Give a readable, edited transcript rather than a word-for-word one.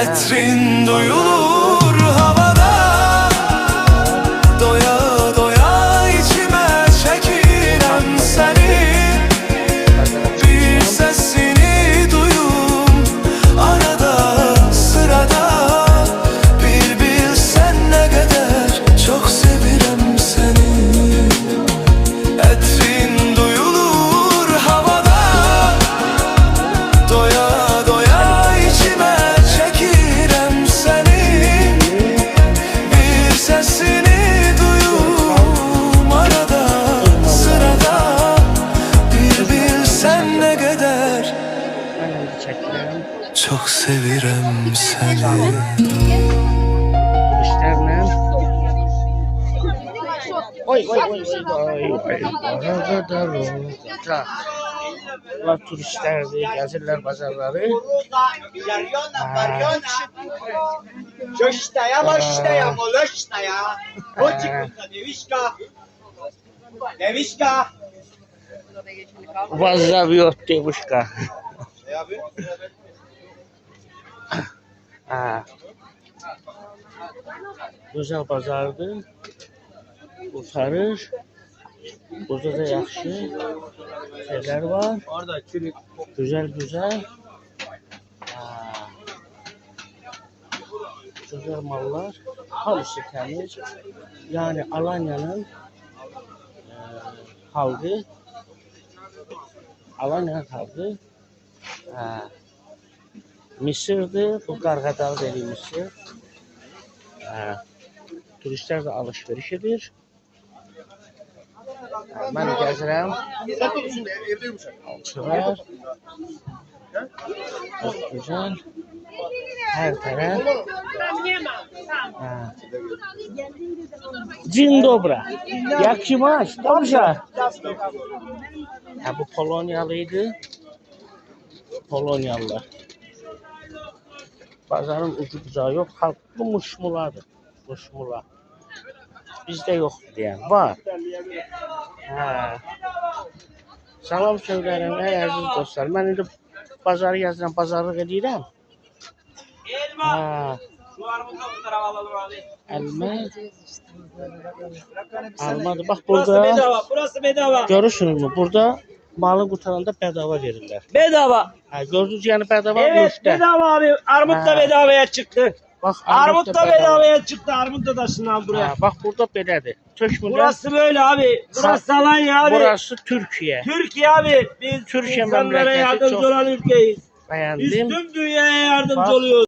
Etrin duyulur havada, doya doya içime çekirem seni. Bir sesini duyum arada sırada, bir bilsen ne kadar çok sevirem seni. Etrin duyulur havada, doya doya içime çekirem seni. Bir sesini duyum arada sırada, bir bilsen ne kadar çok sevirem seni. Oy oy oy oy oy oy. Bunlar turistlerdir, gezirler bazarları. Coştaya baştaya moloştaya. O çıkınca devişka. Devişka. Vazaviot devuşka. Abi. Güzel bazardır. Kurtarır. Burada da yaxşı şeyler var. Orada çürük. Güzel güzel. Güzel mallar. Hamısı temiz. Yani Alanya'nın halkı. Alanya'nın halkı. Mısır'dı. Bu Qarğadal dediği Mısır. Turistler de alışveriş edir. Ben gəzirəm. Alçılar. Çok güzel. Her taraf. Dzień dobry. Jak się masz? Dobrze. Bu Polonyalıydı. Polonyalılar. Pazarın ucu bucağı yok. Halk bu muşmuladır. Muşmula. Bizde yok diyen var. Salam söylerim ey aziz dostlar. Ben indi bazarı yazıram, bazarlıq edirəm. Elma. Almadı. Bak burada. Burası bedava. Görürsünüz mü? Burada malı kurtaranda bedava verirler. Bedava. Gördünüz yani bedava. Evet Müşte. bedava abi. Armut da bedavaya çıktı. Bak Armut da bedavaya çıktı. Armut da taşından buraya. Bak burada belədir. Türkmüller. Burası böyle abi. Burası Alanya abi. Burası Türkiye. Türkiye abi. Biz Türkiye insanlara memleketi yardımcı çok olan ülkeyiz. Biz beğendim. tüm dünyaya yardımcı oluyoruz.